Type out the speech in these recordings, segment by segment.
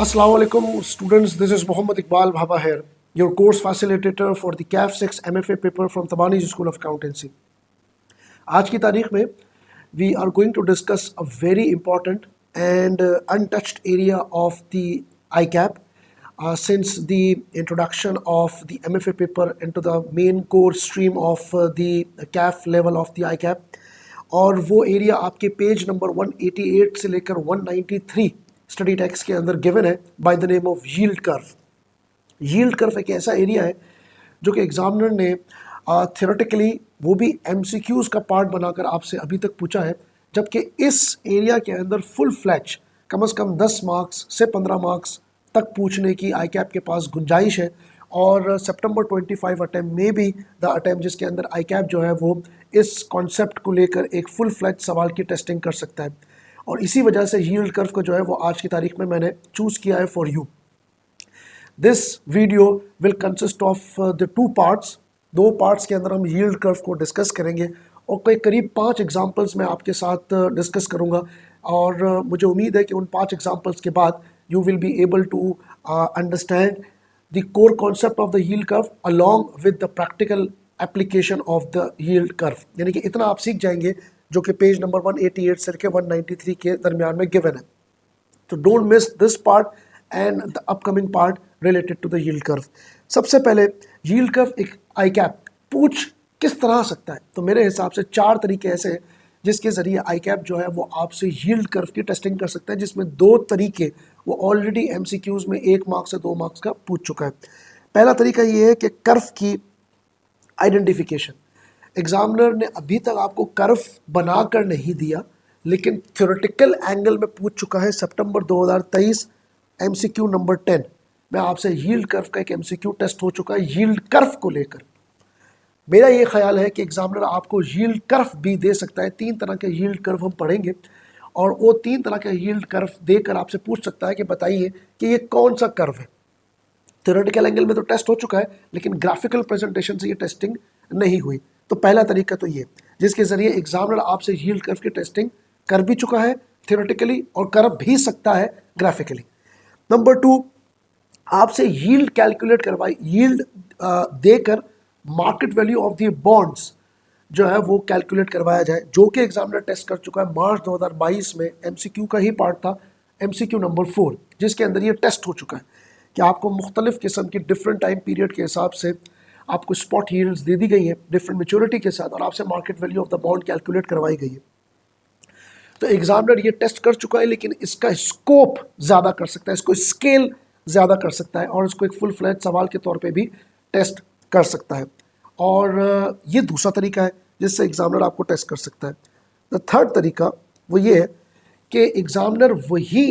Assalamu alaikum students, this is Muhammad Iqbal Bhaba here, your course facilitator for the CAF 6 MFA paper from Tabani School of Accountancy. आज की तारीख में we are going to discuss a very important and untouched area of the ICAP since the introduction of the MFA paper into the main core stream of the CAF level of the ICAP. और वो area आपके page number 188 से लेकर 193 study text के अंदर given है by the name of yield curve. Yield curve एक ऐसा एरिया है जो कि एग्जामिनर ने थियोरेटिकली वो भी एमसीक्यूज का पार्ट बनाकर आपसे अभी तक पूछा है, जबकि इस एरिया के अंदर फुल फ्लैच कम से कम 10 मार्क्स से 15 मार्क्स तक पूछने की आईकैप के पास गुंजाइश है। और सितंबर 25 अटैम्प्ट में भी द अटैम्प्ट जिसके अंदर आईकैप जो है वो इस कॉन्सेप्ट को लेकर एक फुल फ्लैच सवाल की टेस्टिंग कर सकता है। और इसी वजह से यील्ड कर्व को जो है वो आज की तारीख में मैंने चूज़ किया है for you. This video will consist of the two parts. दो पार्ट्स के अंदर हम यील्ड कर्व को डिस्कस करेंगे और कोई करीब 5 एग्जांपल्स मैं आपके साथ डिस्कस करूंगा। और मुझे उम्मीद है कि उन 5 एग्जांपल्स के बाद you will be able to understand the core concept of the yield curve along with the practical application of the yield curve. यानी कि इतना आप सीख जाएंगे जो कि पेज नंबर 188 से लेकर 193 के दरमियान में गिवन है। तो don't miss this part and the upcoming part related to the yield curve. सबसे पहले यील्ड कर्व एक आईकैप पूछ किस तरह सकता है, तो मेरे हिसाब से 4 तरीके ऐसे हैं जिसके ज़रिए आईकैप जो है वो आपसे यील्ड कर्व की टेस्टिंग कर सकता है, जिसमें 2 तरीके वो ऑलरेडी एमसीक्यूज़ में 1 मार्क्स से 2 मार्क्स का पूछ चुका है। पहला तरीका ये है कि कर्व की आइडेंटिफिकेशन। एग्जामिनर ने अभी तक आपको कर्व बनाकर नहीं दिया, लेकिन थ्योरेटिकल एंगल में पूछ चुका है। सितंबर 2023 एमसीक्यू नंबर 10 में आपसे यील्ड कर्व का एक एमसीक्यू टेस्ट हो चुका है यील्ड कर्व को लेकर। मेरा ये ख्याल है कि एग्जामिनर आपको यील्ड कर्व भी दे सकता है। 3 तरह के यील्ड कर्व हम पढ़ेंगे और वो 3 तरह के यील्ड कर्व देकर आपसे पूछ सकता है कि बताइए कि ये कौन सा कर्व है। थ्योरेटिकल एंगल में तो टेस्ट हो चुका है, लेकिन ग्राफिकल प्रेजेंटेशन से ये टेस्टिंग नहीं हुई। तो पहला तरीका तो ये जिसके ज़रिए एग्जामिनर आपसे यील्ड कर्व की टेस्टिंग कर भी चुका है थ्योरेटिकली और कर भी सकता है ग्राफिकली। नंबर 2, आपसे यील्ड कैलकुलेट करवाई, यील्ड देकर market value of the bonds जो है वो कैलकुलेट करवाया जाए, जो कि एग्जामिनर टेस्ट कर चुका है मार्च 2022 में। एमसीक्यू का ही पार्ट था, एमसीक्यू नंबर 4, जिसके अंदर ये टेस्ट हो चुका है कि आपको मुख्तलिफ किस्म की डिफरेंट टाइम पीरियड के हिसाब से आपको स्पॉट यील्ड्स दे दी गई है डिफरेंट मैच्योरिटी के साथ, और आपसे market value of the bond calculate करवाई गई है। तो एग्जामिनर ये टेस्ट कर चुका है, लेकिन इसका स्कोप ज़्यादा कर सकता है, इसको स्केल ज़्यादा कर सकता है और इसको एक फुल फ्लैज सवाल के तौर पे भी टेस्ट कर सकता है। और ये दूसरा तरीका है जिससे एग्जामिनर आपको टेस्ट कर सकता है। द थर्ड तरीका वो ये है कि एग्जामिनर वही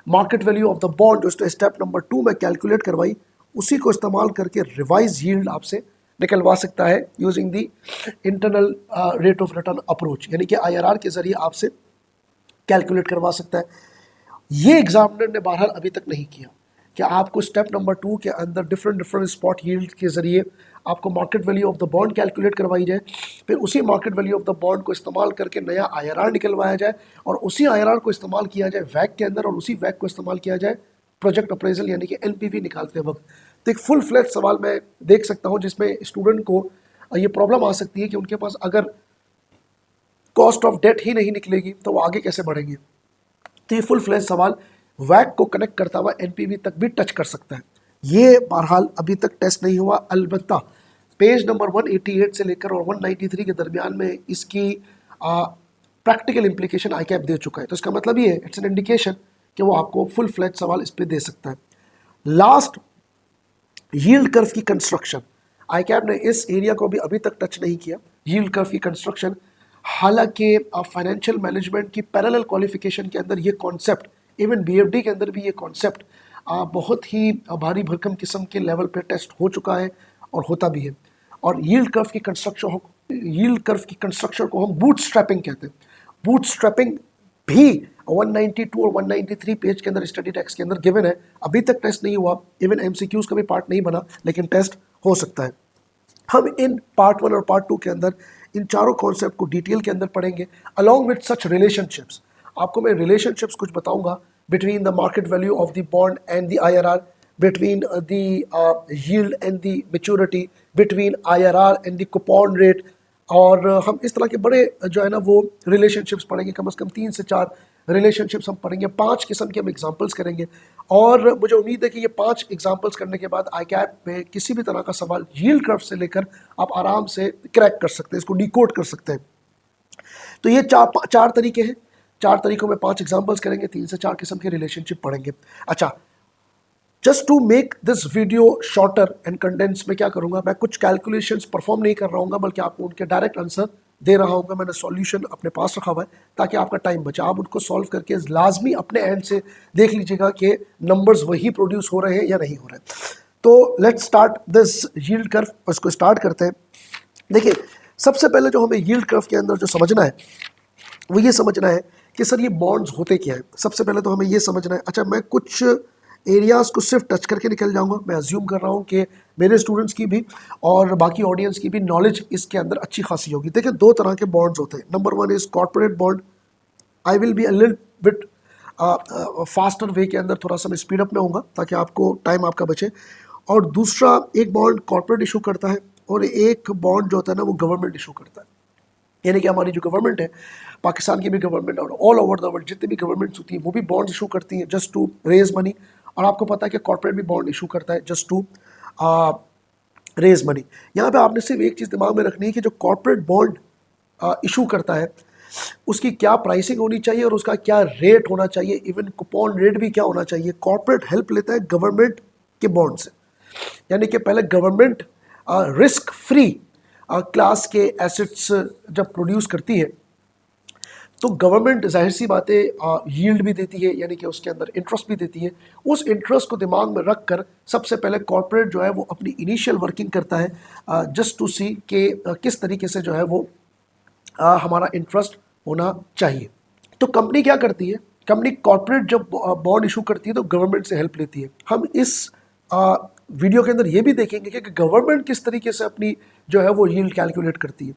market value of the bond जो स्टेप नंबर 2 में कैलकुलेट करवाई, उसी को इस्तेमाल करके रिवाइज यील्ड आपसे निकलवा सकता है using the internal rate of return approach, यानी कि आईआरआर के ज़रिए आपसे कैलकुलेट करवा सकता है। ये एग्जामिनर ने बहरहाल अभी तक नहीं किया कि आपको स्टेप नंबर 2 के अंदर डिफरेंट स्पॉट यील्ड के ज़रिए आपको market value of the bond calculate करवाई जाए, फिर उसी market value of the bond को इस्तेमाल करके नया आईआरआर निकलवाया जाए और उसी आईआरआर को इस्तेमाल किया जाए वैक के अंदर, और उसी वैक को इस्तेमाल किया जाए प्रोजेक्ट अप्रेजल यानी कि एनपीवी निकालते वक्त। तो एक फुल फ्लैज सवाल मैं देख सकता हूँ जिसमें स्टूडेंट को ये प्रॉब्लम आ सकती है कि उनके पास अगर कॉस्ट ऑफ डेट ही नहीं निकलेगी तो वो आगे कैसे बढ़ेंगे। तो ये फुल फ्लैज सवाल वैक को कनेक्ट करता हुआ एनपीवी तक भी टच कर सकता है। ये बहरहाल अभी तक टेस्ट नहीं हुआ, अलबत्ता पेज नंबर 188 से लेकर और 193 के दरमियान में इसकी प्रैक्टिकल इम्प्लीकेशन आईकैप दे चुका है। तो इसका मतलब ये है, इट्स एन इंडिकेशन कि वो आपको फुल फ्लैज सवाल इस पर दे सकता है। लास्ट, यील्ड कर्व की कंस्ट्रक्शन। आईकैप ने इस एरिया को भी अभी तक टच नहीं किया, यील्ड कर्व की कंस्ट्रक्शन। हालांकि फाइनेंशियल मैनेजमेंट की पैरेलल क्वालिफिकेशन के अंदर ये कॉन्सेप्ट, इवन बीएफडी के अंदर भी ये कॉन्सेप्ट बहुत ही भारी भरकम किस्म के लेवल पे टेस्ट हो चुका है और होता भी है। और यील्ड कर्व की कंस्ट्रक्शन को हम बूट स्ट्रैपिंग कहते हैं। बूट स्ट्रैपिंग भी 192 और 193 पेज के अंदर स्टडी टेक्स्ट के अंदर गिवन है, अभी तक टेस्ट नहीं हुआ, इवन एमसीक्यूज का भी पार्ट नहीं बना, लेकिन टेस्ट हो सकता है। हम इन पार्ट 1 और पार्ट 2 के अंदर इन चारों कॉन्सेप्ट को डिटेल के अंदर पढ़ेंगे अलॉन्ग विद सच रिलेशनशिप्स। आपको मैं रिलेशनशिप्स कुछ बताऊंगा between the market value of the bond and the IRR, between the yield and the maturity, between IRR and the coupon rate. और हम इस तरह के बड़े जो है ना वो रिलेशनशिप्स पढ़ेंगे, कम से कम 3 से 4 रिलेशनशिप्स हम पढ़ेंगे, 5 किस्म के हम एग्जांपल्स करेंगे। और मुझे उम्मीद है कि ये 5 एग्जांपल्स करने के बाद आई कैप में किसी भी तरह का सवाल यील्ड कर्व से लेकर आप आराम से क्रैक कर सकते हैं, इसको डिकोड कर सकते हैं। तो ये चार तरीके हैं, 4 तरीकों में 5 एग्जाम्पल्स करेंगे, 3 से 4 किस्म के रिलेशनशिप पढ़ेंगे। अच्छा, just to make this video shorter and condense, मैं क्या करूंगा, मैं कुछ कैलकुलेशंस परफॉर्म नहीं कर रहा हूँ, बल्कि आपको उनके डायरेक्ट आंसर दे रहा हूँ। मैंने सॉल्यूशन अपने पास रखा हुआ है ताकि आपका टाइम बचे। आप उनको सॉल्व करके लाजमी अपने एंड से देख लीजिएगा कि नंबर्स वही प्रोड्यूस हो रहे हैं या नहीं हो रहे हैं। तो let's start this yield curve, उसको स्टार्ट करते हैं। देखिए, सबसे पहले जो हमें यील्ड कर्व के अंदर जो समझना है वो ये समझना है कि सर ये बॉन्ड्स होते क्या है। सबसे पहले तो हमें ये समझना है। अच्छा, मैं कुछ एरियाज़ को सिर्फ टच करके निकल जाऊंगा। मैं अज्यूम कर रहा हूँ कि मेरे स्टूडेंट्स की भी और बाकी ऑडियंस की भी नॉलेज इसके अंदर अच्छी खासी होगी। देखिए, 2 तरह के बॉन्ड्स होते हैं। Number 1 is corporate bond. I will be a little bit faster way के अंदर, थोड़ा सा मैं स्पीड अप में होऊंगा ताकि आपको टाइम आपका बचे। और दूसरा, एक बॉन्ड कॉर्पोरेट इशू करता है और एक बॉन्ड जो होता है ना वो गवर्नमेंट इशू करता है। यानी कि हमारी जो गवर्नमेंट है, पाकिस्तान की भी गवर्नमेंट और ऑल ओवर द वर्ल्ड जितनी भी गवर्नमेंट्स होती हैं वो भी बॉन्ड इशू करती हैं जस्ट टू रेज मनी। और आपको पता है कि कॉर्पोरेट भी बॉन्ड इशू करता है जस्ट टू रेज मनी। यहाँ पे आपने सिर्फ एक चीज़ दिमाग में रखनी है कि जो कॉर्पोरेट बॉन्ड इशू करता है उसकी क्या प्राइसिंग होनी चाहिए और उसका क्या रेट होना चाहिए, इवन कूपन रेट भी क्या होना चाहिए। कॉर्पोरेट हेल्प लेता है गवर्नमेंट के बॉन्ड से, यानी कि पहले गवर्नमेंट रिस्क फ्री क्लास के एसेट्स जब प्रोड्यूस करती है तो गवर्नमेंट जाहिर सी बातें यील्ड भी देती है, यानी कि उसके अंदर इंटरेस्ट भी देती है। उस इंटरेस्ट को दिमाग में रख कर सबसे पहले कॉर्पोरेट जो है वो अपनी इनिशियल वर्किंग करता है जस्ट टू सी कि किस तरीके से जो है वो हमारा इंटरेस्ट होना चाहिए। तो कंपनी क्या करती है, कंपनी कॉर्पोरेट जब बॉन्ड इशू करती है तो गवर्नमेंट से हेल्प लेती है। हम इस वीडियो के अंदर ये भी देखेंगे कि गवर्नमेंट किस तरीके से अपनी जो है वो यील्ड कैलकुलेट करती है।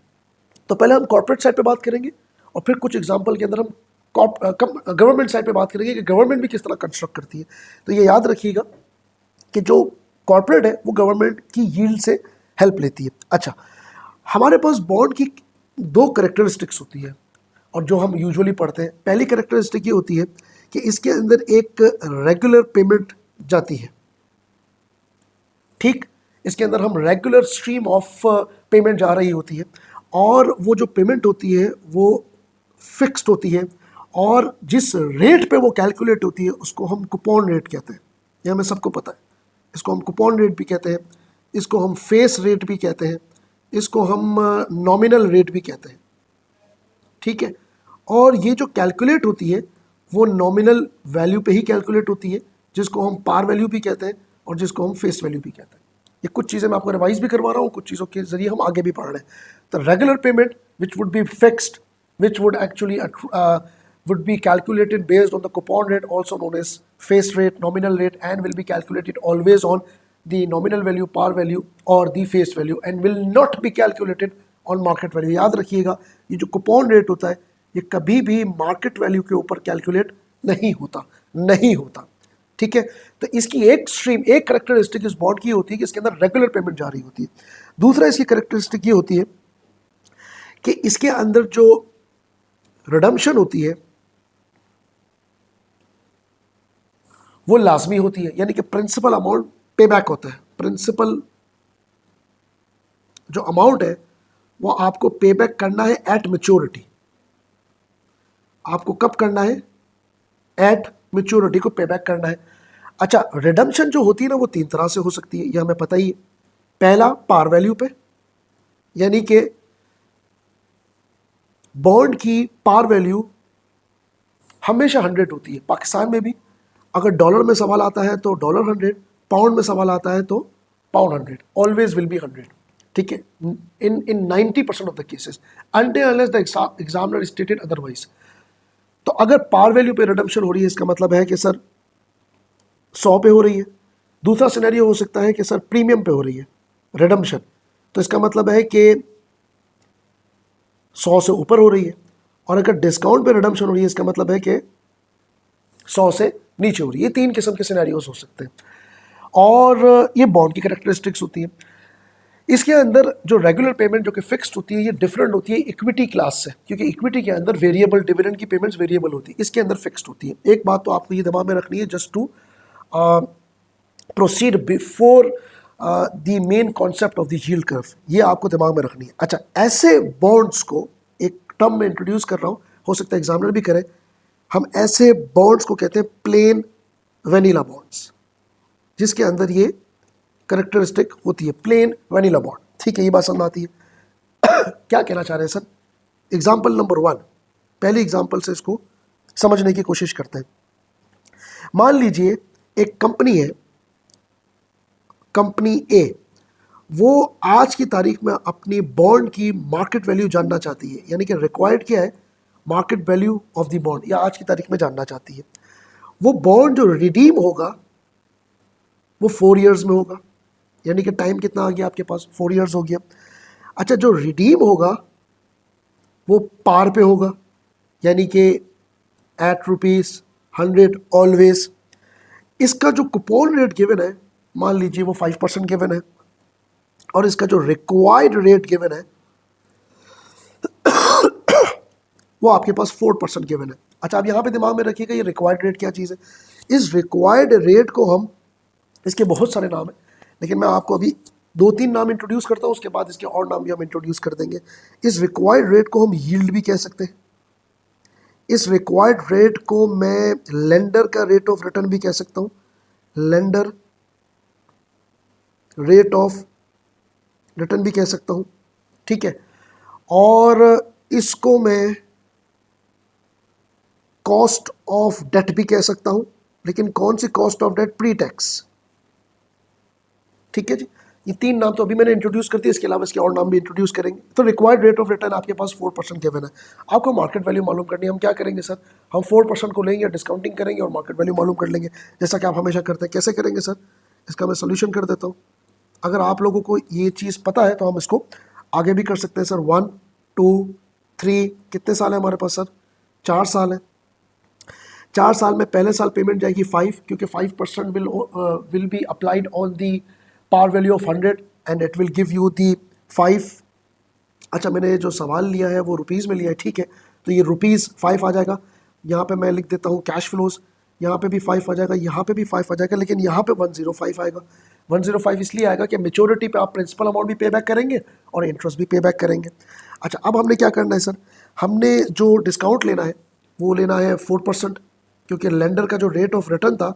तो पहले हम कॉर्पोरेट साइड पे बात करेंगे और फिर कुछ एग्जांपल के अंदर हम गवर्नमेंट साइड पे बात करेंगे कि गवर्नमेंट भी किस तरह कंस्ट्रक्ट करती है। तो ये याद रखिएगा कि जो कॉर्पोरेट है वो गवर्नमेंट की यील्ड से हेल्प लेती है। अच्छा, हमारे पास बॉन्ड की 2 कैरेक्टरिस्टिक्स होती है और जो हम यूजुअली पढ़ते हैं। पहली कैरेक्टरिस्टिक ये होती है कि इसके अंदर एक रेगुलर पेमेंट जाती है। ठीक, इसके अंदर हम रेगुलर स्ट्रीम ऑफ पेमेंट जा रही होती है और वो जो पेमेंट होती है वो फिक्स्ड होती है और जिस रेट पे वो कैलकुलेट होती है उसको हम कूपन रेट कहते हैं। यह हमें सबको पता है। इसको हम कूपन रेट भी कहते हैं, इसको हम फेस रेट भी कहते हैं, इसको हम नॉमिनल रेट भी कहते हैं। ठीक है, और ये जो कैलकुलेट होती है वो नॉमिनल वैल्यू पे ही कैलकुलेट होती है, जिसको हम पार वैल्यू भी कहते हैं और जिसको हम फेस वैल्यू भी कहते हैं। ये कुछ चीज़ें मैं आपको रिवाइज भी करवा रहा हूँ, कुछ चीज़ों के जरिए हम आगे भी पढ़ रहे हैं। तो regular payment which would be fixed, which would actually would be calculated based on the coupon rate, also known as face rate, nominal rate, and will be calculated always on the nominal value, par value or the face value, and will not be calculated on market value. याद रखिएगा, ये जो coupon rate होता है ये कभी भी market value के ऊपर कैलकुलेट नहीं होता। ठीक है, तो इसकी एक स्ट्रीम, एक करेक्टरिस्टिक इस बॉन्ड की होती है कि इसके अंदर रेगुलर पेमेंट जा रही होती है। दूसरा इसकी करेक्टरिस्टिक ये होती है कि इसके अंदर जो रिडम्पशन होती है वो लाजमी होती है, यानी कि प्रिंसिपल अमाउंट पे बैक होता है। प्रिंसिपल जो अमाउंट है वो आपको पे बैक करना है एट मैच्योरिटी। आपको कब करना है? एट मैच्योरिटी को पे बैक करना है। अच्छा, रिडम्पशन जो होती है ना वो 3 तरह से हो सकती है, ये हमें पता ही है। पहला, पार वैल्यू पे, यानी कि बॉन्ड की पार वैल्यू हमेशा 100 होती है। पाकिस्तान में भी अगर डॉलर में सवाल आता है तो डॉलर 100, पाउंड में सवाल आता है तो पाउंड 100, ऑलवेज विल बी 100। ठीक है, इन 90% of the cases until unless the examiner stated otherwise. तो अगर पार वैल्यू पे रिडम्पशन हो रही है इसका मतलब है कि सर 100 पे हो रही है। दूसरा सिनेरियो हो सकता है कि सर प्रीमियम पे हो रही है रिडम्पशन, तो इसका मतलब है कि 100 से ऊपर हो रही है। और अगर डिस्काउंट पे रिडम्पशन हो रही है इसका मतलब है कि 100 से नीचे हो रही है। ये 3 किस्म के सिनेरियोज हो सकते हैं और ये बॉन्ड की कैरेक्टरिस्टिक्स होती है। इसके अंदर जो रेगुलर पेमेंट जो कि फिक्स्ड होती है ये डिफरेंट होती है इक्विटी क्लास से, क्योंकि इक्विटी के अंदर वेरिएबल डिविडेंड की पेमेंट्स वेरिएबल होती है, इसके अंदर फिक्स्ड होती है। एक बात तो आपको ये दिमाग में रखनी है just to proceed before the main concept of the yield curve, ये आपको दिमाग में रखनी है। अच्छा, ऐसे बॉन्ड्स को एक टर्म में इंट्रोड्यूस कर रहा हूँ, हो सकता है एग्जामिनर भी करें। हम ऐसे बॉन्ड्स को कहते हैं प्लेन वेनिला बॉन्ड्स, जिसके अंदर ये कैरेक्टरिस्टिक होती है, प्लेन वेनिला बॉन्ड। ठीक है, ये बात समझ आती है। क्या कहना चाह रहे हैं सर? एग्जाम्पल नंबर 1, पहली एग्जाम्पल से इसको समझने की कोशिश करते हैं। मान लीजिए एक कंपनी है, कंपनी ए, वो आज की तारीख में अपनी बॉन्ड की मार्केट वैल्यू जानना चाहती है, यानी कि रिक्वायर्ड क्या है, market value of the bond, या आज की तारीख में जानना चाहती है। वो बॉन्ड जो रिडीम होगा वो 4 इयर्स में होगा, यानी कि टाइम कितना आ गया आपके पास, 4 इयर्स हो गया। अच्छा, जो रिडीम होगा वो पार पे होगा, यानी कि एट ₹100 ऑलवेज। इसका जो कूपन रेट गिवन है, मान लीजिए वो 5% गिवन है, और इसका जो रिक्वायर्ड रेट गिवन है वो आपके पास 4% गिवन है। अच्छा, अब यहाँ पे दिमाग में रखिएगा ये रिक्वायर्ड रेट क्या चीज़ है। इस रिक्वायर्ड रेट को हम, इसके बहुत सारे नाम हैं, लेकिन मैं आपको अभी 2-3 नाम इंट्रोड्यूस करता हूँ, उसके बाद इसके और नाम भी हम इंट्रोड्यूस कर देंगे। इस रिक्वायर्ड रेट को हम यील्ड भी कह सकते हैं। इस रिक्वायर्ड रेट को मैं लेंडर का रेट ऑफ रिटर्न भी कह सकता हूँ, लेंडर रेट ऑफ रिटर्न भी कह सकता हूँ। ठीक है, और इसको मैं कॉस्ट ऑफ डेट भी कह सकता हूँ, लेकिन कौन सी cost of debt? Pre tax. ठीक है जी, ये 3 नाम तो अभी मैंने इंट्रोड्यूस कर दिए, इसके अलावा इसके और नाम भी इंट्रोड्यूस करेंगे। तो रिक्वायर्ड रेट ऑफ रिटर्न आपके पास 4% गिवन है। आपको मार्केट वैल्यू मालूम करनी है, हम क्या करेंगे सर, हम 4% को लेंगे, डिस्काउंटिंग करेंगे और मार्केट वैल्यू मालूम कर लेंगे, जैसा कि आप हमेशा करते हैं। कैसे करेंगे सर? इसका मैं सोल्यूशन कर देता हूँ। अगर आप लोगों को ये चीज़ पता है तो हम इसको आगे भी कर सकते हैं सर। 1, 2, 3, कितने साल है हमारे पास सर? 4 साल है। 4 साल में पहले साल पेमेंट जाएगी 5, क्योंकि 5% will be applied on the par value of 100 and it will give you the 5। अच्छा, मैंने जो सवाल लिया है वो रुपीज़ में लिया है, ठीक है, तो ये ₹5 आ जाएगा। यहाँ पे मैं लिख देता हूँ कैश फ्लोज, यहाँ पे भी 5 आ जाएगा, यहाँ पे भी 5 आ जाएगा, लेकिन यहाँ पे 105 आएगा। 105 इसलिए आएगा कि मेच्योरिटी पे आप प्रिंसिपल अमाउंट भी पे बैक करेंगे और इंटरेस्ट भी पे बैक करेंगे। अच्छा, अब हमने क्या करना है सर, हमने जो डिस्काउंट लेना है वो लेना है 4%, क्योंकि लेंडर का जो रेट ऑफ रिटर्न था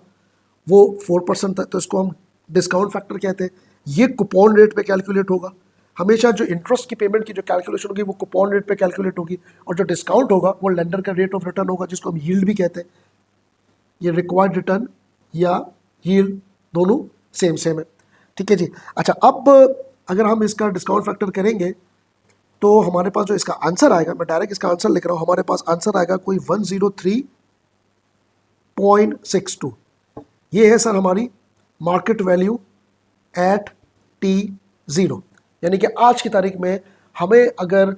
वो 4% था, तो इसको हम डिस्काउंट फैक्टर कहते हैं। ये कूपन रेट पे कैलकुलेट होगा। हमेशा जो इंटरेस्ट की पेमेंट की जो कैलकुलेशन होगी वो कूपन रेट पे कैलकुलेट होगी, और जो डिस्काउंट होगा वो लेंडर का रेट ऑफ रिटर्न होगा, जिसको हम यील्ड भी कहते हैं। ये रिक्वायर्ड रिटर्न या यील्ड दोनों सेम है। ठीक है जी। अच्छा, अब अगर हम इसका डिस्काउंट फैक्टर करेंगे तो हमारे पास जो इसका आंसर आएगा, मैं डायरेक्ट इसका आंसर लिख रहा हूँ, हमारे पास आंसर आएगा कोई 103.62। ये है सर हमारी मार्केट वैल्यू एट T0, यानी कि आज की तारीख में हमें अगर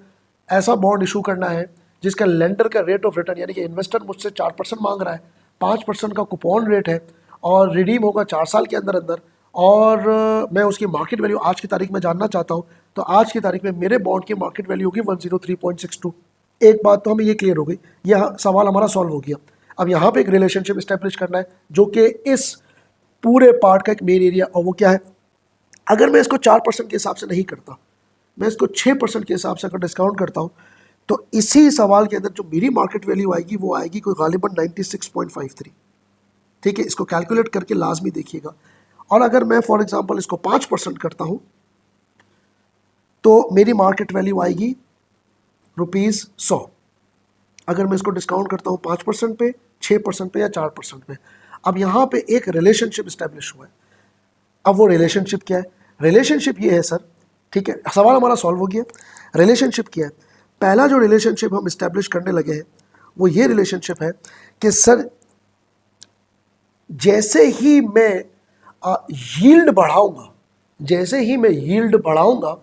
ऐसा बॉन्ड इशू करना है जिसका लेंडर का रेट ऑफ रिटर्न, यानी कि इन्वेस्टर मुझसे 4% मांग रहा है, 5% का कूपन रेट है और रिडीम होगा 4 साल के अंदर अंदर, और मैं उसकी मार्केट वैल्यू आज की तारीख में जानना चाहता हूँ, तो आज की तारीख में मेरे बॉन्ड की मार्केट वैल्यू होगी 103.62। एक बात तो हमें ये क्लियर हो गई, यह सवाल हमारा सॉल्व हो गया। अब यहाँ पे एक रिलेशनशिप इस्टेब्लिश करना है जो कि इस पूरे पार्ट का एक मेन एरिया, और वो क्या है, अगर मैं इसको 4% के हिसाब से नहीं करता, मैं इसको 6% के हिसाब से अगर डिस्काउंट करता हूँ, तो इसी सवाल के अंदर जो मेरी मार्केट वैल्यू आएगी वो आएगी कोई गालिबन 96.53। ठीक है, इसको कैलकुलेट करके लाजमी देखिएगा। और अगर मैं फॉर एग्जांपल इसको 5% करता हूँ तो मेरी मार्केट वैल्यू आएगी ₹100। अगर मैं इसको डिस्काउंट करता हूँ 5% पे, 6% पे या 4% पे। अब यहाँ पे एक रिलेशनशिप इस्टेब्लिश हुआ है। अब वो रिलेशनशिप क्या है? रिलेशनशिप ये है सर, ठीक है, सवाल हमारा सॉल्व हो गया। रिलेशनशिप क्या है? पहला जो रिलेशनशिप हम इस्टेब्लिश करने लगे हैं वो ये रिलेशनशिप है कि सर जैसे ही मैं यील्ड बढ़ाऊंगा, जैसे ही मैं यील्ड बढ़ाऊंगा,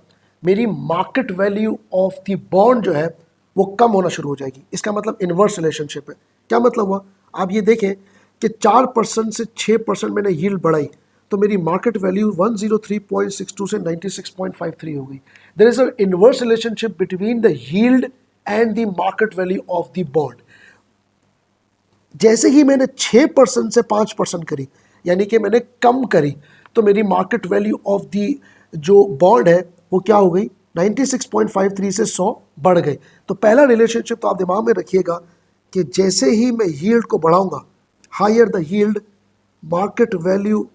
मेरी market value of the bond जो है वो कम होना शुरू हो जाएगी। इसका मतलब इन्वर्स रिलेशनशिप है। क्या मतलब हुआ? आप ये देखें कि 4% से 6% मैंने यील्ड बढ़ाई तो मेरी मार्केट वैल्यू 103.62 से 96.53 हो गई। There is a inverse relationship between the yield and the market value of the bond. जैसे ही मैंने 6% से 5% करी, यानी कि मैंने कम करी, तो मेरी मार्केट वैल्यू ऑफ दी जो बॉन्ड है वो क्या हो गई, 96.53 से 100 बढ़ गई। तो पहला रिलेशनशिप तो आप दिमाग में रखिएगा कि जैसे ही मैं यील्ड को बढ़ाऊंगा, higher the yield, market value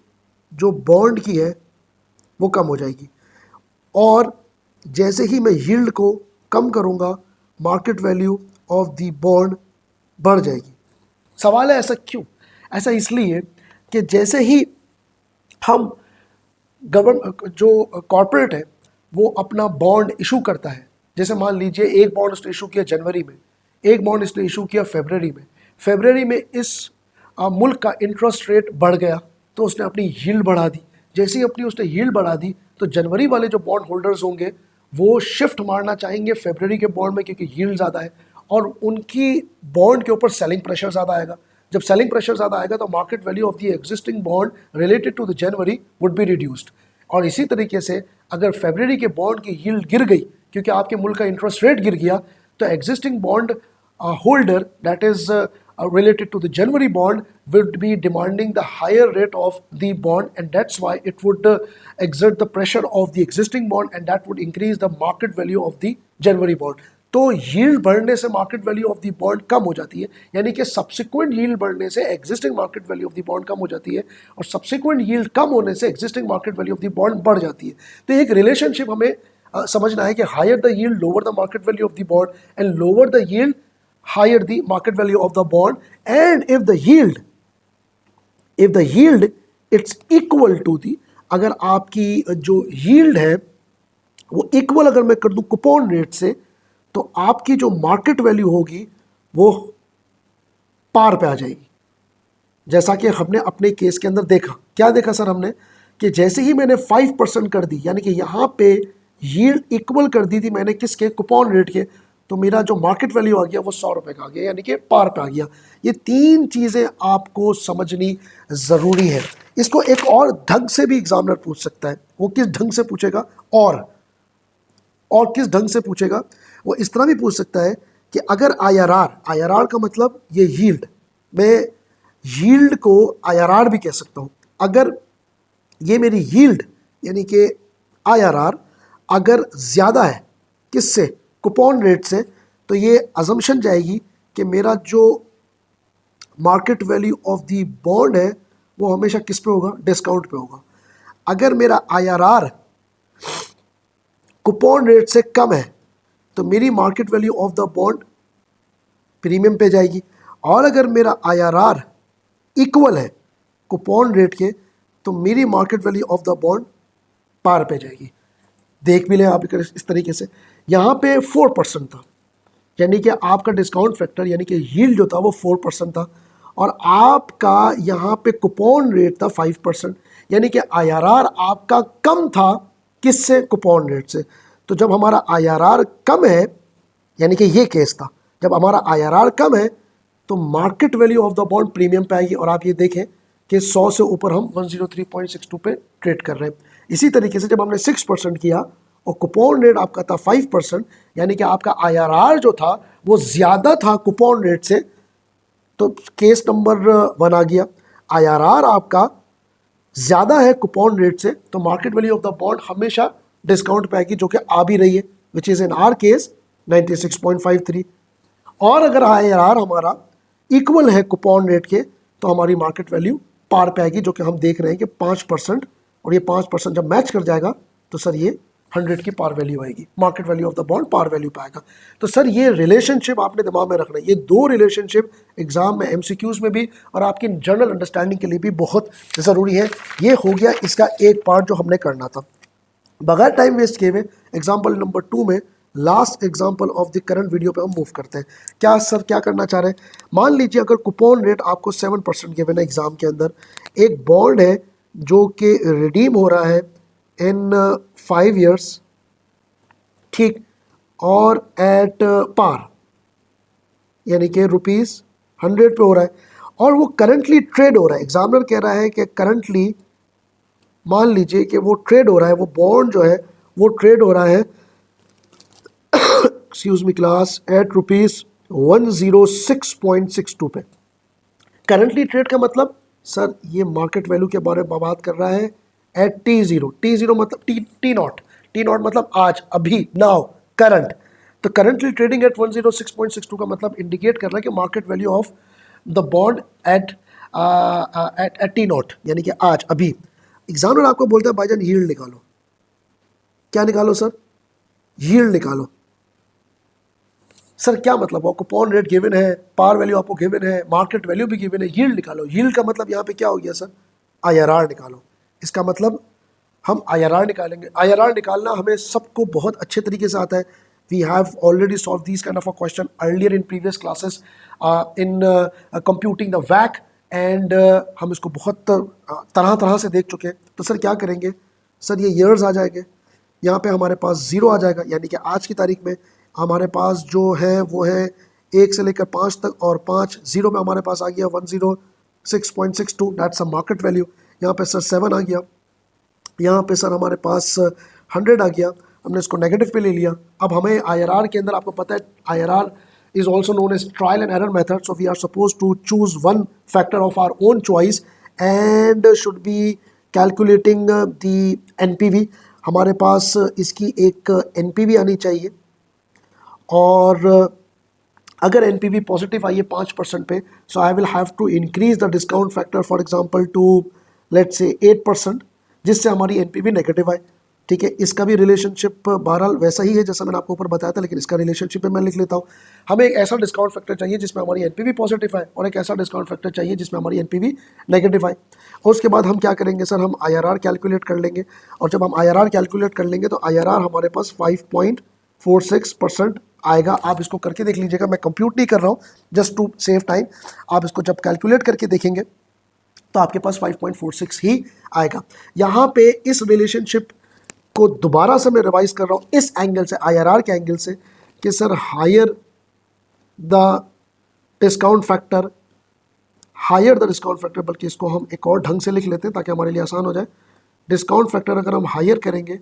जो बॉन्ड की है वो कम हो जाएगी, और जैसे ही मैं यील्ड को कम करूंगा, market value of the bond बढ़ जाएगी। सवाल है ऐसा क्यों? ऐसा इसलिए कि जैसे ही हम जो कॉर्पोरेट है वो अपना बॉन्ड इशू करता है, जैसे मान लीजिए एक बॉन्ड उसने इशू किया जनवरी में, एक बॉन्ड इसने इशू किया फरवरी में इस मुल्क का इंटरेस्ट रेट बढ़ गया तो उसने अपनी यील्ड बढ़ा दी। जैसे ही अपनी उसने यील्ड बढ़ा दी तो जनवरी वाले जो बॉन्ड होल्डर्स होंगे वो शिफ्ट मारना चाहेंगे फरवरी के बॉन्ड में, क्योंकि यील्ड ज़्यादा है और उनकी बॉन्ड के ऊपर सेलिंग प्रेशर ज़्यादा आएगा। जब सेलिंग प्रेशर ज़्यादा आएगा तो market value of the existing bond related to the January would be reduced. और इसी तरीके से अगर फरवरी के बॉन्ड की यील्ड गिर गई क्योंकि आपके मुल्क का इंटरेस्ट रेट गिर गया, तो existing bond holder that is related to the January bond would be demanding the higher rate of the bond, and that's why it would exert the pressure of the existing bond, and that would increase the market value of the January bond. तो yield बढ़ने से market value of the bond कम हो जाती है, यानी कि subsequent yield बढ़ने से existing market value of the bond कम हो जाती है, और सब्सिक्वेंट यील्ड कम होने से existing market value of the bond बढ़ जाती है। तो एक रिलेशनशिप हमें समझना है कि higher the yield lower the market value of the bond, and lower the yield higher the market value of the bond, and if the yield it's equal to the, अगर आपकी जो yield है वो equal अगर मैं कर दूं coupon rate से, तो आपकी जो मार्केट वैल्यू होगी वो पार पे आ जाएगी। जैसा कि हमने अपने केस के अंदर देखा, क्या देखा सर हमने, कि जैसे ही मैंने 5% कर दी, यानी कि यहां पे यील्ड इक्वल कर दी थी मैंने किसके, कूपन रेट के, तो मेरा जो मार्केट वैल्यू आ गया वो 100 रुपये का आ गया, यानी कि पार पे आ गया। ये तीन चीज़ें आपको समझनी ज़रूरी है। इसको एक और ढंग से भी एग्जामिनर पूछ सकता है। वो किस ढंग से पूछेगा, और किस ढंग से पूछेगा, वो इस तरह भी पूछ सकता है कि अगर IRR का मतलब ये यील्ड, मैं यील्ड को IRR भी कह सकता हूँ, अगर ये मेरी यील्ड यानी कि IRR अगर ज़्यादा है किससे, कूपन रेट से, तो ये अजम्पशन जाएगी कि मेरा जो market value of the bond है वो हमेशा किस पे होगा, डिस्काउंट पे होगा। अगर मेरा IRR कूपन रेट से कम है तो मेरी market value of the bond premium पे जाएगी, और अगर मेरा IRR इक्वल है कूपन रेट के तो मेरी market value of the bond par पे जाएगी। देख भी लें आप इस तरीके से, यहाँ पे 4% था, यानी कि आपका डिस्काउंट फैक्टर यानी कि यील्ड जो था वो 4% था, और आपका यहाँ पे कूपन रेट था 5%, यानी कि IRR आपका कम था किससे, कूपन रेट से। तो जब हमारा IRR कम है, यानी कि ये केस था, जब हमारा IRR कम है तो market value of the bond premium पे आएगी, और आप ये देखें कि 100 से ऊपर हम 103.62 पे ट्रेड कर रहे हैं। इसी तरीके से जब हमने 6% किया और कूपन रेट आपका था 5%, यानी कि आपका IRR जो था वो ज़्यादा था कूपन रेट से, तो केस नंबर 1 आ गया। IRR आपका ज़्यादा है कूपन रेट से, तो market value of the bond हमेशा डिस्काउंट पे आएगी, जो कि आ भी रही है, which is in are case 96.53। और अगर IRR हमारा इक्वल है कूपन रेट के तो हमारी मार्केट वैल्यू पार पे आएगी, जो कि हम देख रहे हैं कि 5%, और ये 5% जब मैच कर जाएगा तो सर ये 100 की पार वैल्यू आएगी, market value of the bond par value पाएगा। तो सर ये रिलेशनशिप आपने दिमाग में रखना है। ये दो रिलेशनशिप एग्जाम में MCQs में भी और आपकी जनरल अंडरस्टैंडिंग के लिए भी बहुत ज़रूरी है। ये हो गया इसका एक पार्ट जो हमने करना था। बगैर टाइम वेस्ट किए हुए एग्जाम्पल नंबर 2 में, last example of the current video पे हम मूव करते हैं। क्या सर क्या करना चाह रहे हैं, मान लीजिए अगर कूपन रेट आपको 7% गिवन है एग्जाम के अंदर, एक बॉन्ड है जो कि रिडीम हो रहा है इन 5 years, ठीक, और एट पार यानी कि ₹100 पे हो रहा है, और वो करंटली ट्रेड हो रहा है। एग्जामिनर कह रहा है कि करंटली मान लीजिए कि वो ट्रेड हो रहा है, वो बॉन्ड जो है वो ट्रेड हो रहा है एक्सक्यूज मी क्लास एट ₹106.62 पे। करंटली ट्रेड का मतलब सर ये मार्केट वैल्यू के बारे में बात कर रहा है एट T0 मतलब टी नॉट मतलब आज, अभी, नाउ, करंट। तो करंटली ट्रेडिंग एट 106.62 का मतलब इंडिकेट कर रहा है कि market value of the bond at T not, यानी कि आज, अभी। एग्जामिनर आपको बोलता है भाईजान यील्ड निकालो। क्या निकालो सर? यील्ड निकालो। सर क्या मतलब? आपको कूपन रेट गिवन है, पार वैल्यू आपको गिवन है, मार्केट वैल्यू भी गिवन है, यील्ड निकालो। यील्ड का मतलब यहाँ पे क्या हो गया सर? IRR निकालो। इसका मतलब हम IRR निकालेंगे। IRR निकालना हमें सबको बहुत अच्छे तरीके से आता है। We have already solve this kind of a question earlier in previous classes in computing the वैक, एंड हम इसको बहुत तरह से देख चुके हैं। तो सर क्या करेंगे? सर ये ईयर्स आ जाएंगे, यहाँ पे हमारे पास 0 आ जाएगा, यानी कि आज की तारीख में हमारे पास जो है वो है 1 से लेकर 5 तक, और 5 0 में हमारे पास आ गया 106.62, दैट्स अ मार्केट वैल्यू। यहाँ पे सर 7 आ गया, यहाँ पे सर हमारे पास 100 आ गया, हमने इसको नेगेटिव पे ले लिया। अब हमें IRR के अंदर आपको पता है IRR is also known as trial and error method, so we are supposed to choose one factor of our own choice and should be calculating the NPV। हमारे पास इसकी एक NPV आनी चाहिए, और अगर NPV पॉजिटिव आई है 5% पे, so I will have to increase the discount factor for example to let's say 8%, जिससे हमारी NPV नेगेटिव आए। ठीक है, इसका भी रिलेशनशिप बहरहाल वैसा ही है जैसा मैंने आपको ऊपर बताया था, लेकिन इसका रिलेशनशिप मैं लिख लेता हूँ। हमें एक ऐसा डिस्काउंट फैक्टर चाहिए जिसमें हमारी NPV पॉजिटिव आए, और एक ऐसा डिस्काउंट फैक्टर चाहिए जिसमें हमारी NPV नेगेटिव आए। और उसके बाद हम क्या करेंगे सर? हम IRR कैलकुलेट कर लेंगे, और जब हम IRR कैलकुलेट कर लेंगे तो IRR हमारे पास 5.46% आएगा। आप इसको करके देख लीजिएगा, मैं कंप्यूट नहीं कर रहा हूँ, जस्ट टू सेव टाइम। आप इसको जब कैलकुलेट करके देखेंगे तो आपके पास 5.46 ही आएगा। यहाँ पे इस रिलेशनशिप को दोबारा से मैं रिवाइज कर रहा हूँ इस एंगल से, IRR के एंगल से, कि sir higher the discount factor, बल्कि इसको हम एक और ढंग से लिख लेते हैं ताकि हमारे लिए आसान हो जाए। डिस्काउंट फैक्टर अगर हम हायर करेंगे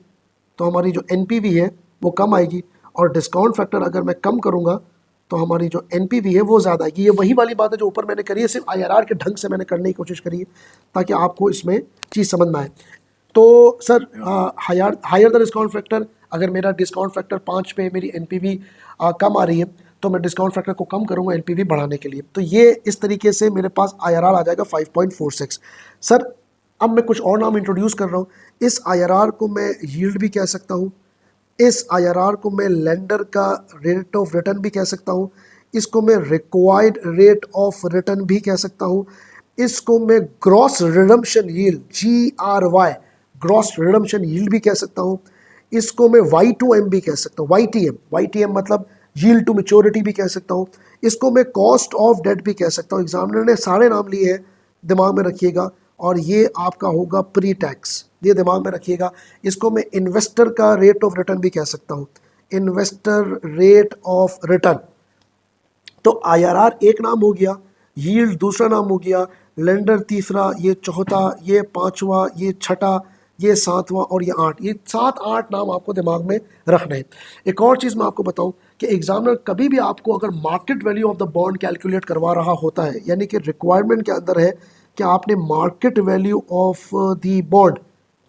तो हमारी जो NPV है वो कम आएगी, और डिस्काउंट फैक्टर अगर मैं कम करूँगा तो हमारी जो NPV है वो ज़्यादा आएगी। ये वही वाली बात है जो ऊपर मैंने करी है, सिर्फ IRR के ढंग से मैंने करने की कोशिश करी है ताकि आपको इसमें चीज़ समझ में आए। तो sir higher the discount factor, अगर मेरा डिस्काउंट फैक्टर 5 पे मेरी NPV कम आ रही है तो मैं डिस्काउंट फैक्टर को कम करूँगा NPV बढ़ाने के लिए। तो ये इस तरीके से मेरे पास IRR आ जाएगा 5.46। सर अब मैं कुछ और नाम इंट्रोड्यूस कर रहा हूँ। इस IRR को मैं यील्ड भी कह सकता हूँ, इस IRR को मैं लेंडर का रेट ऑफ रिटर्न भी कह सकता हूँ, इसको मैं रिक्वायर्ड रेट ऑफ रिटर्न भी कह सकता हूँ, इसको मैं gross redemption yield GRY gross redemption yield भी कह सकता हूँ, इसको मैं Y2M भी कह सकता हूँ, YTM मतलब यील्ड टू मैच्योरिटी भी कह सकता हूँ, इसको मैं कॉस्ट ऑफ डेट भी कह सकता हूँ। एग्जामिनर ने सारे नाम लिए हैं, दिमाग में रखिएगा, और ये आपका होगा प्री टैक्स, ये दिमाग में रखिएगा। इसको मैं इन्वेस्टर का रेट ऑफ रिटर्न भी कह सकता हूँ, इन्वेस्टर रेट ऑफ रिटर्न। तो IRR एक नाम हो गया, यील्ड दूसरा नाम हो गया, लेंडर तीसरा, ये चौथा, ये पांचवा, ये छठा, ये सातवां, और ये 8। ये 7-8 नाम आपको दिमाग में रखना है। एक और चीज़ मैं आपको बताऊं कि एग्जामिनर कभी भी आपको अगर market value of the bond calculate करवा रहा होता है, यानी कि रिक्वायरमेंट के अंदर है कि आपने market value of the bond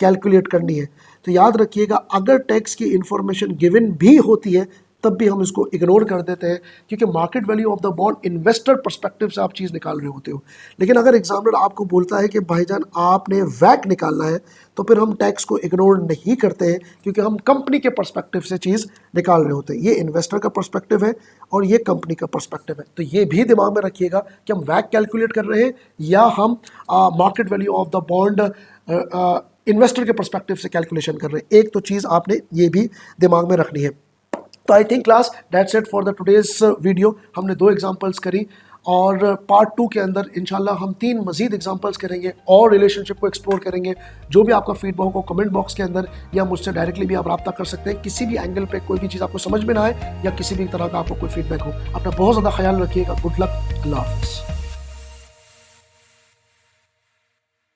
calculate करनी है, तो याद रखिएगा अगर टैक्स की इंफॉर्मेशन गिवन भी होती है तब भी हम इसको इग्नोर कर देते हैं, क्योंकि market value of the bond investor perspective से आप चीज़ निकाल रहे होते हो। लेकिन अगर एग्जामिनर आपको बोलता है कि भाईजान आपने वैक निकालना है, तो फिर हम टैक्स को इग्नोर नहीं करते हैं, क्योंकि हम कंपनी के पर्सपेक्टिव से चीज़ निकाल रहे होते हैं। ये इन्वेस्टर का पर्सपेक्टिव है और ये कंपनी का पर्सपेक्टिव है। तो ये भी दिमाग में रखिएगा कि हम वैक कैलकुलेट कर रहे हैं या हम market value of the bond investor के पर्सपेक्टिव से कैलकुलेशन कर रहे हैं। एक तो चीज़ आपने ये भी दिमाग में रखनी है। तो I think class that's it for the today's video. हमने 2 एग्जांपल्स करी, और पार्ट 2 के अंदर इंशाल्लाह हम 3 मजीद एग्जांपल्स करेंगे और रिलेशनशिप को एक्सप्लोर करेंगे। जो भी आपका फीडबैक हो कमेंट बॉक्स के अंदर या मुझसे डायरेक्टली भी आप रब्ता कर सकते हैं। किसी भी एंगल पे कोई भी चीज़ आपको समझ में ना आए या किसी भी तरह का आपको कोई फीडबैक हो, अपना बहुत ज़्यादा ख्याल रखिएगा। गुड लक, अल्लाह हाफिज़।